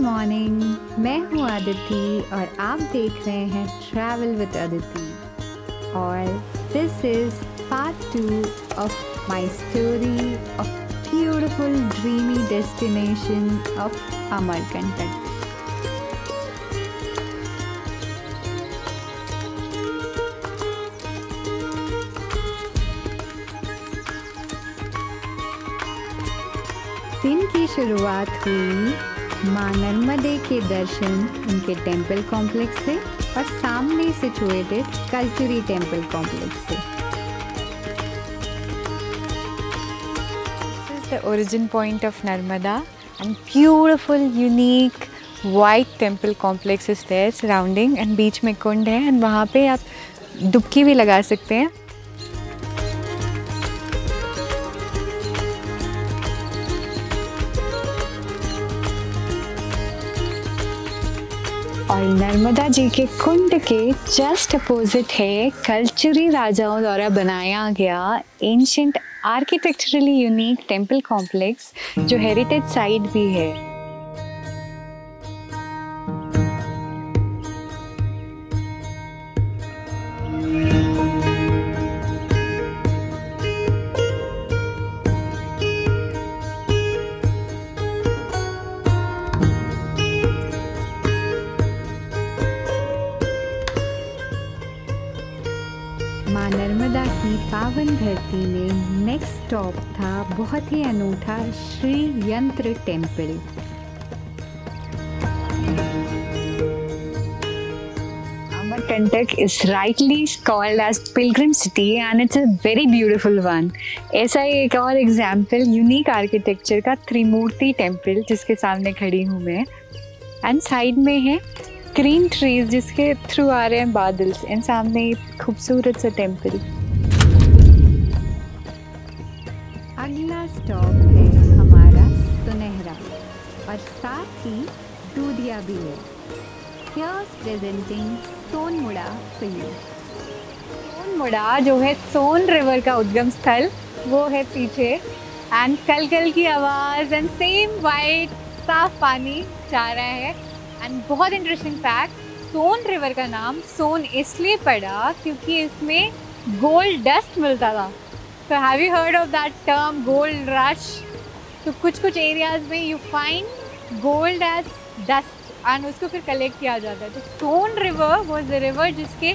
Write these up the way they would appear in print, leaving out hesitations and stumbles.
Morning, मैं हूँ आदिति और आप देख रहे हैं ट्रैवल विद अदिति और this is part 2 of my story of beautiful dreamy destination of Amarkantak. दिन की शुरुआत हुई माँ नर्मदे के दर्शन उनके टेंपल कॉम्प्लेक्स से और सामने सिचुएटेड कल्चरी टेंपल कॉम्प्लेक्स से। This is the origin point of Narmada and beautiful unique white temple complex is there surrounding and बीच में कुंड है and वहाँ पे आप डुबकी भी लगा सकते हैं। और नर्मदा जी के कुंड के जस्ट अपोजिट है कल्चरी राजाओं द्वारा बनाया गया ancient architecturally unique temple complex जो हेरिटेज साइट भी है। माँ नर्मदा की पावन धरती में नेक्स्ट स्टॉप था बहुत ही अनूठा श्री यंत्र temple. Amarkantak is rightly called as pilgrim city and it's a very beautiful one। ऐसा ही एक और एग्जाम्पल यूनिक आर्किटेक्चर का त्रिमूर्ति टेम्पल जिसके सामने खड़ी हूँ मैं एंड साइड में है ग्रीन ट्रीज जिसके थ्रू आ रहे हैं बादल्स एंड सामने एक खूबसूरत सा टेम्पल। अगला स्टॉप है हमारा सुनहरा और साथ ही दूधिया भी है। Here's presenting Sonmuda for you। Sonmuda जो है सोन रिवर का उद्गम स्थल वो है पीछे एंड कल कल की आवाज़ एंड सेम वाइट साफ पानी जा रहा है एंड बहुत इंटरेस्टिंग फैक्ट सोन रिवर का नाम सोन इसलिए पड़ा क्योंकि इसमें गोल्ड डस्ट मिलता था। तो have you heard of that term gold rush? तो कुछ एरियाज में you find gold as dust and उसको फिर कलेक्ट किया जाता है। तो Son river was the river जिसके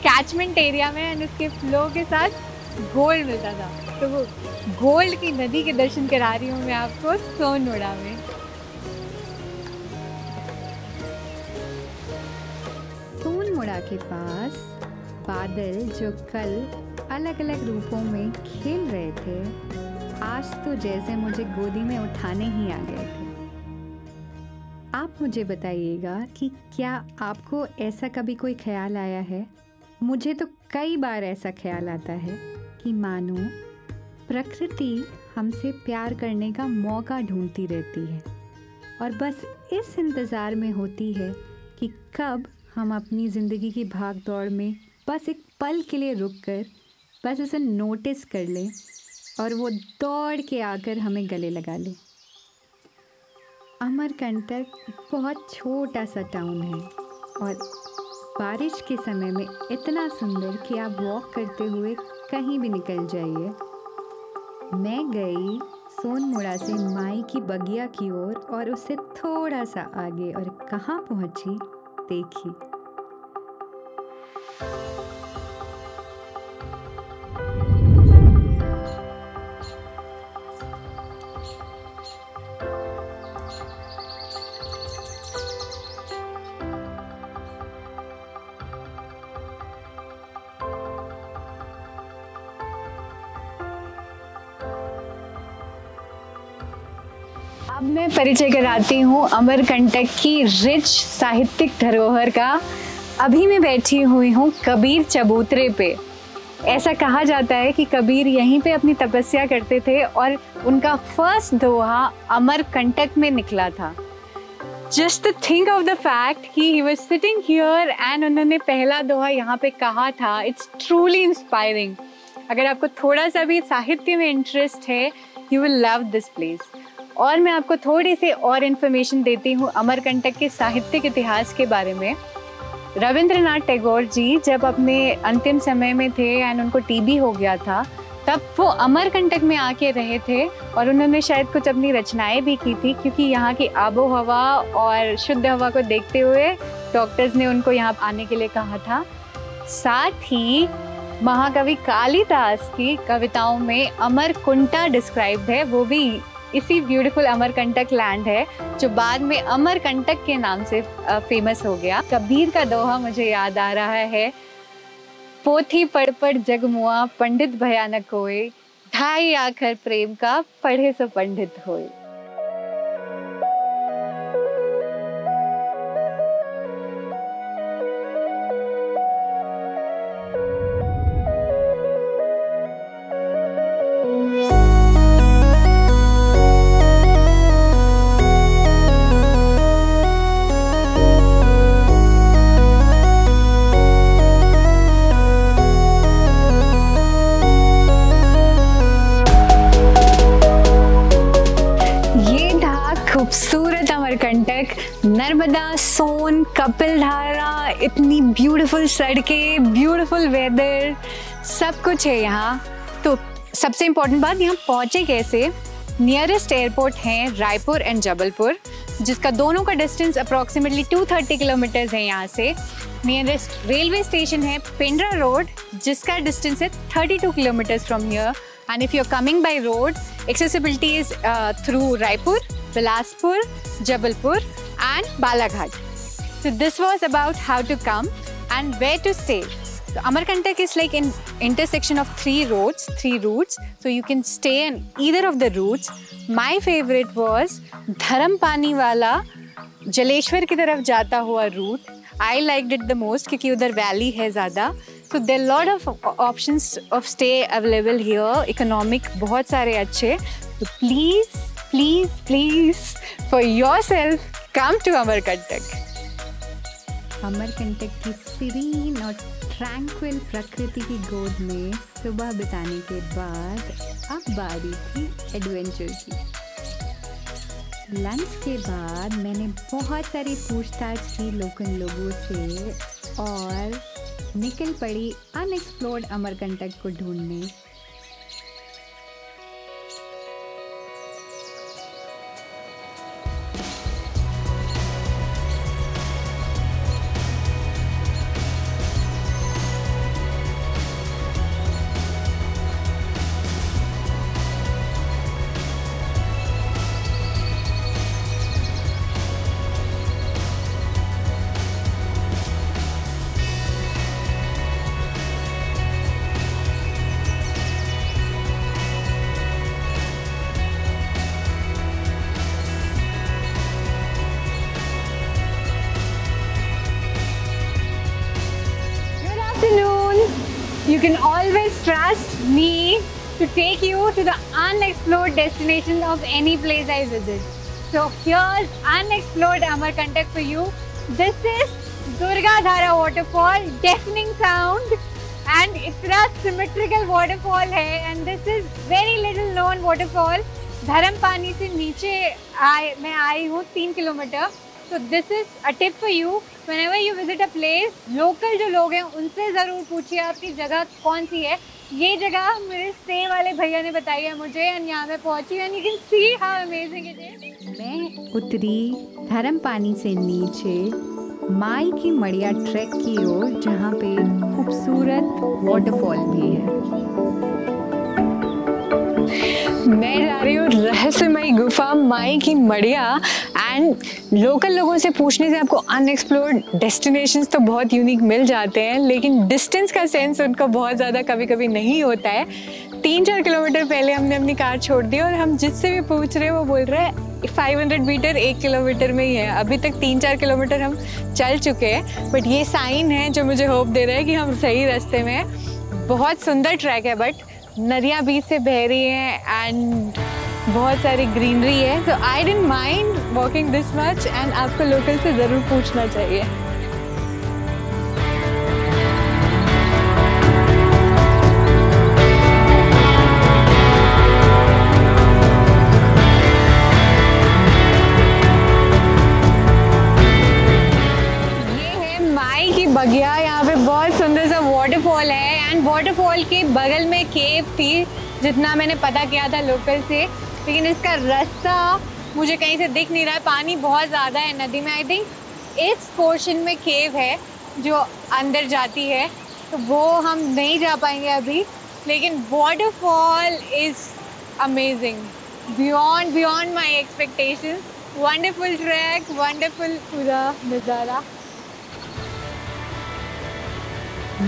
कैचमेंट एरिया में एंड उसके फ्लो के साथ गोल्ड मिलता था। तो वो गोल्ड की नदी के दर्शन करा रही हूँ मैं आपको सोनमुड़ा में। सोनमुड़ा के पास बादल जो कल अलग अलग रूपों में खेल रहे थे आज तो जैसे मुझे गोदी में उठाने ही आ गए थे। आप मुझे बताइएगा कि क्या आपको ऐसा कभी कोई ख्याल आया है? मुझे तो कई बार ऐसा ख्याल आता है कि मानो प्रकृति हमसे प्यार करने का मौका ढूंढती रहती है और बस इस इंतज़ार में होती है कि कब हम अपनी ज़िंदगी की भाग दौड़ में बस एक पल के लिए रुक कर बस उसे नोटिस कर लें और वो दौड़ के आकर हमें गले लगा ले। अमरकंटक बहुत छोटा सा टाउन है और बारिश के समय में इतना सुंदर कि आप वॉक करते हुए कहीं भी निकल जाइए। मैं गई सोनमुड़ा से माई की बगिया की ओर और उससे थोड़ा सा आगे और कहाँ पहुँची देखी। अब मैं परिचय कराती हूँ अमरकंटक की रिच साहित्यिक धरोहर का। अभी मैं बैठी हुई हूँ कबीर चबूतरे पे। ऐसा कहा जाता है कि कबीर यहीं पे अपनी तपस्या करते थे और उनका फर्स्ट दोहा अमरकंटक में निकला था। Just think of the fact कि he was sitting here and उन्होंने पहला दोहा यहाँ पे कहा था। It's truly inspiring. अगर आपको थोड़ा सा भी साहित्य में इंटरेस्ट है, you will love this place. और मैं आपको थोड़ी सी और इन्फॉर्मेशन देती हूँ अमरकंटक के साहित्यिक इतिहास के बारे में। रविंद्रनाथ टैगोर जी जब अपने अंतिम समय में थे एंड उनको टीबी हो गया था, तब वो अमरकंटक में आके रहे थे और उन्होंने शायद कुछ अपनी रचनाएं भी की थी, क्योंकि यहाँ की आबो हवा और शुद्ध हवा को देखते हुए डॉक्टर्स ने उनको यहाँ आने के लिए कहा था। साथ ही महाकवि कालिदास की कविताओं में अमरकुंटा डिस्क्राइब्ड है, वो भी इसी ब्यूटीफुल अमरकंटक लैंड है जो बाद में अमरकंटक के नाम से फेमस हो गया। कबीर का दोहा मुझे याद आ रहा है, पोथी पढ़ जग मुआ पंडित भयानक होए, ढाई आखर प्रेम का पढ़े सो पंडित होए। खूबसूरत अमरकंटक, नर्मदा, सोन, कपिलधारा, इतनी ब्यूटीफुल सड़कें, ब्यूटीफुल वेदर, सब कुछ है यहाँ। तो सबसे इम्पोर्टेंट बात, यहाँ पहुँचे कैसे? नियरेस्ट एयरपोर्ट हैं रायपुर एंड जबलपुर, जिसका दोनों का डिस्टेंस अप्रॉक्सीमेटली 230 किलोमीटर्स है यहाँ से। नियरेस्ट रेलवे स्टेशन है पिंडरा रोड, जिसका डिस्टेंस है 32 kilometres from here. And if you are coming by road, accessibility is through Raipur, Bilaspur, Jabalpur and Balaghat. So this was about how to come and where to stay. So Amarkantak is like an intersection of three routes. So you can stay in either of the routes. My favorite was Dharampani वाला जलेश्वर की तरफ जाता हुआ route. I liked it the most क्योंकि उधर valley है ज़्यादा. So there are lot of options of stay available here. Economic बहुत सारे अच्छे. So please for yourself come to Amarkantak. Amarkantak की सीरीन और ट्रैंक्विल प्रकृति की गोद में सुबह बिताने के बाद अब बारी थी एडवेंचर की। लंच के बाद मैंने बहुत सारी पूछताछ की लोकल लोगों से और निकल पड़ी अनएक्सप्लोर्ड अमरकंटक को ढूंढने। You can always trust me to take you to the unexplored destination of any place I visit. So here's unexplored Amarkantak for you. This is Durgadhara waterfall, deafening sound, and इतना symmetrical waterfall है, and this is very little known waterfall. Dharmapani से नीचे मैं आई हूँ 3 kilometre. So this is a tip for you. Whenever you visit a place, local जो लोग हैं उनसे ज़रूर पूछिए आपकी जगह कौन सी है. ये जगह मेरे स्टे वाले भैया ने बताई है मुझे, और यहाँ मैं पहुँची and you can see how amazing it is. मैं उतरी धर्मपानी से नीचे माई की मड़िया ट्रैक की ओर, जहाँ पे खूबसूरत वाटरफॉल भी है. मैं जा रही हूँ रहस्यमयी गुफा माई की मड़िया, एंड लोकल लोगों से पूछने से आपको अनएक्सप्लोर्ड डेस्टिनेशंस तो बहुत यूनिक मिल जाते हैं, लेकिन डिस्टेंस का सेंस उनका बहुत ज़्यादा कभी कभी नहीं होता है. 3-4 किलोमीटर पहले हमने अपनी कार छोड़ दी और हम जिससे भी पूछ रहे हैं वो बोल रहे हैं 500 मीटर 1 किलोमीटर में ही है. अभी तक 3-4 किलोमीटर हम चल चुके हैं, बट ये साइन है जो मुझे होप दे रहा है कि हम सही रास्ते में हैं. बहुत सुंदर ट्रैक है, बट नदियाँ बीच से बह रही हैं एंड बहुत सारी ग्रीनरी है. So I didn't mind walking this much, and आपको लोकल से ज़रूर पूछना चाहिए. वाटरफॉल के बगल में केव थी, जितना मैंने पता किया था लोकल से, लेकिन इसका रास्ता मुझे कहीं से दिख नहीं रहा है। पानी बहुत ज़्यादा है नदी में। आई थिंक इस पोर्शन में केव है जो अंदर जाती है, तो वो हम नहीं जा पाएंगे अभी। लेकिन waterfall is amazing, beyond my expectations. Wonderful track, wonderful पूरा नज़ारा।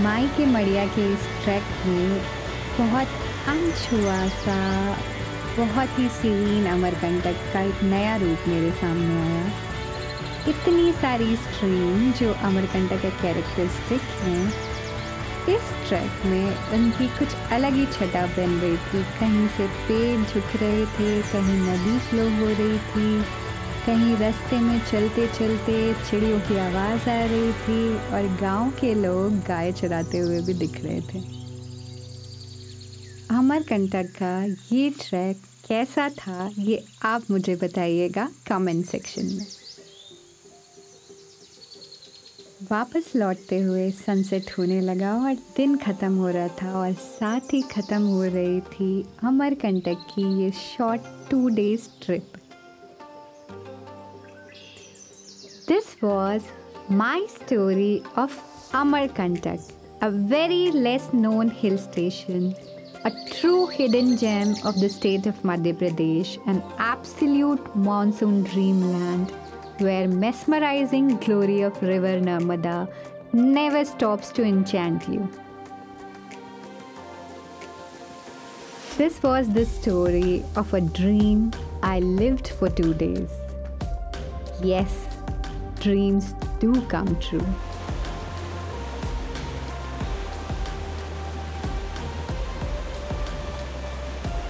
माई के मड़िया के इस ट्रैक में बहुत अनछुआ सा, बहुत ही सीरीन अमरकंटक का एक नया रूप मेरे सामने आया। इतनी सारी स्ट्रीम जो अमरकंटक के कैरेक्टरिस्टिक हैं, इस ट्रैक में उनकी कुछ अलग ही छटा बन रही थी। कहीं से पेड़ झुक रहे थे, कहीं नदी फ्लो हो रही थी, कहीं रास्ते में चलते चलते चिड़ियों की आवाज़ आ रही थी, और गांव के लोग गाय चराते हुए भी दिख रहे थे। अमरकंटक का ये ट्रैक कैसा था, ये आप मुझे बताइएगा कमेंट सेक्शन में। वापस लौटते हुए सनसेट होने लगा और दिन ख़त्म हो रहा था, और साथ ही ख़त्म हो रही थी अमरकंटक की ये short 2 days trip. This was my story of Amarkantak, a very less known hill station, a true hidden gem of the state of Madhya Pradesh, an absolute monsoon dreamland where mesmerizing glory of river Narmada never stops to enchant you. This was the story of a dream I lived for 2 days. Yes, dreams do come true.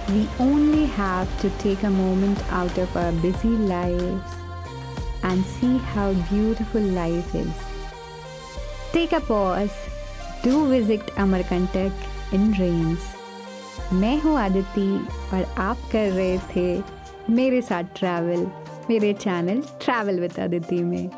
We only have to take a moment out of our busy lives and see how beautiful life is. Take a pause. Do visit Amarkantak in rains. मैं हूँ आदिति और आप कर रहे थे मेरे साथ travel मेरे चैनल ट्रैवल विद आदिति में।